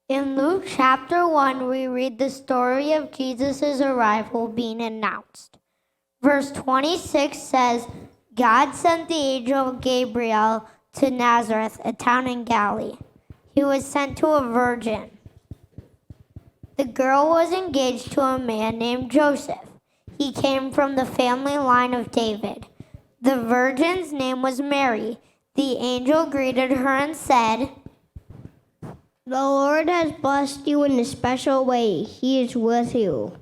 In Luke chapter 1, we read the story of Jesus' arrival being announced. Verse 26 says, God sent the angel Gabriel to Nazareth, a town in Galilee. He was sent to a virgin. The girl was engaged to a man named Joseph. He came from the family line of David. The virgin's name was Mary. The angel greeted her and said, The Lord has blessed you in a special way. He is with you.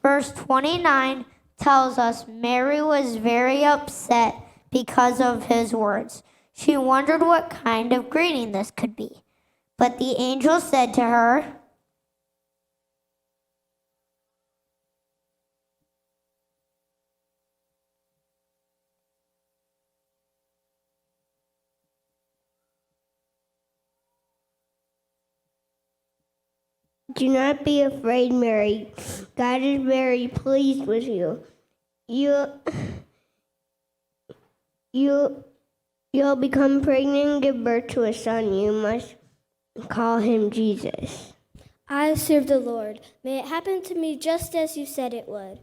Verse 29 tells us Mary was very upset because of his words. She wondered what kind of greeting this could be. But the angel said to her, Do not be afraid, Mary. God is very pleased with you. You'll become pregnant and give birth to a son. You must call him Jesus. I serve the Lord. May it happen to me just as you said it would.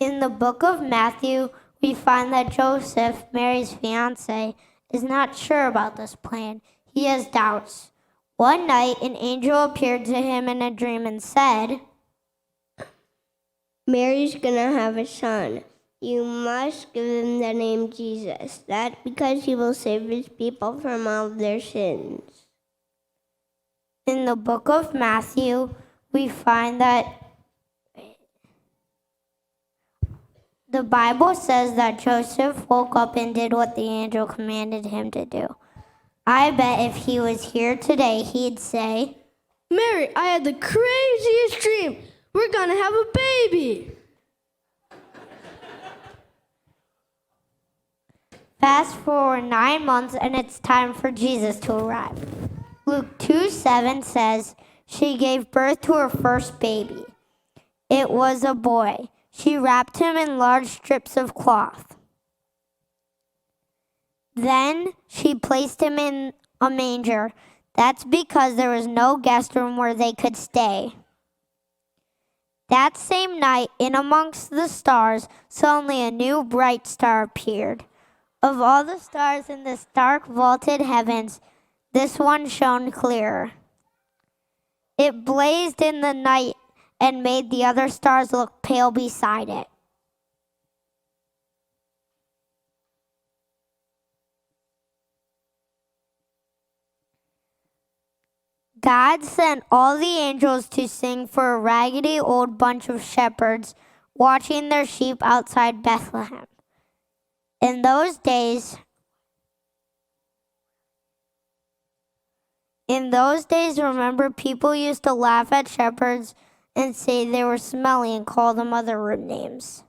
In the book of Matthew, we find that Joseph, Mary's fiance, is not sure about this plan. He has doubts. One night, an angel appeared to him in a dream and said, Mary's gonna have a son. You must give him the name Jesus. That's because he will save his people from all of their sins. In the book of Matthew, we find that the Bible says that Joseph woke up and did what the angel commanded him to do. I bet if he was here today, he'd say, Mary, I had the craziest dream. We're gonna have a baby. Fast forward 9 months and it's time for Jesus to arrive. Luke 2:7 says, she gave birth to her first baby. It was a boy. She wrapped him in large strips of cloth. Then she placed him in a manger. That's because there was no guest room where they could stay. That same night, in amongst the stars, suddenly a new bright star appeared. Of all the stars in this dark, vaulted heavens, this one shone clearer. It blazed in the night and made the other stars look pale beside it. God sent all the angels to sing for a raggedy old bunch of shepherds watching their sheep outside Bethlehem. In those days, remember, people used to laugh at shepherds and say they were smelly and call them other rude names.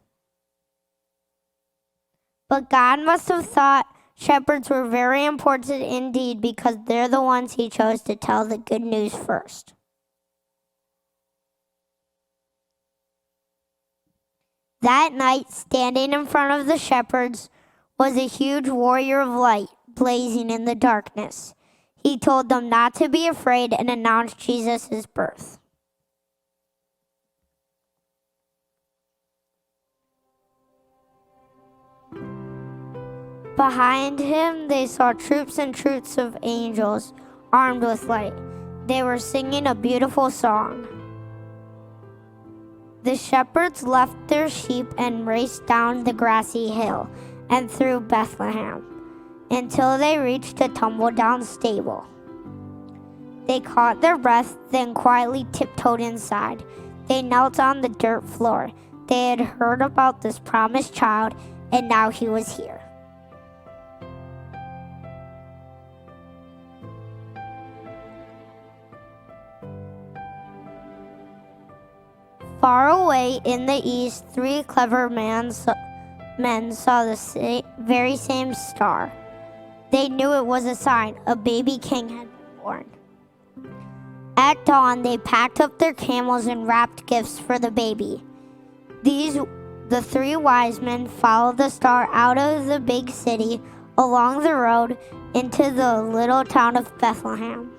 But God must have thought shepherds were very important indeed, because they're the ones he chose to tell the good news first. That night, standing in front of the shepherds, was a huge warrior of light blazing in the darkness. He told them not to be afraid and announced Jesus' birth. Behind him, they saw troops and troops of angels armed with light. They were singing a beautiful song. The shepherds left their sheep and raced down the grassy hill and through Bethlehem until they reached a tumble-down stable. They caught their breath, then quietly tiptoed inside. They knelt on the dirt floor. They had heard about this promised child, and now he was here. Far away in the east, three clever men saw the very same star. They knew it was a sign a baby king had been born. At dawn, they packed up their camels and wrapped gifts for the baby. The three wise men followed the star out of the big city, along the road, into the little town of Bethlehem.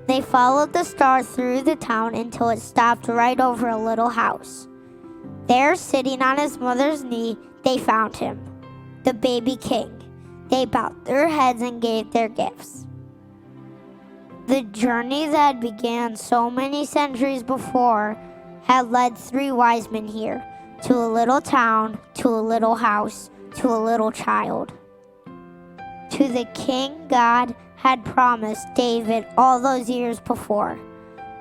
They followed the star through the town until it stopped right over a little house. There, sitting on his mother's knee, they found him, the baby king. They bowed their heads and gave their gifts. The journey that began so many centuries before had led three wise men here, to a little town, to a little house, to a little child. To the king God had promised David all those years before.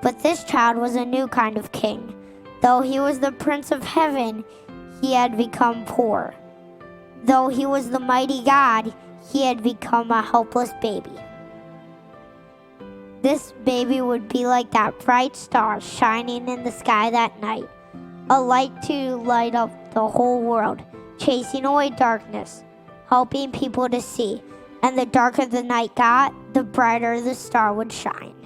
But this child was a new kind of king. Though he was the Prince of Heaven, he had become poor. Though he was the mighty God, he had become a helpless baby. This baby would be like that bright star shining in the sky that night, a light to light up the whole world, chasing away darkness, helping people to see. And the darker the night got, the brighter the star would shine.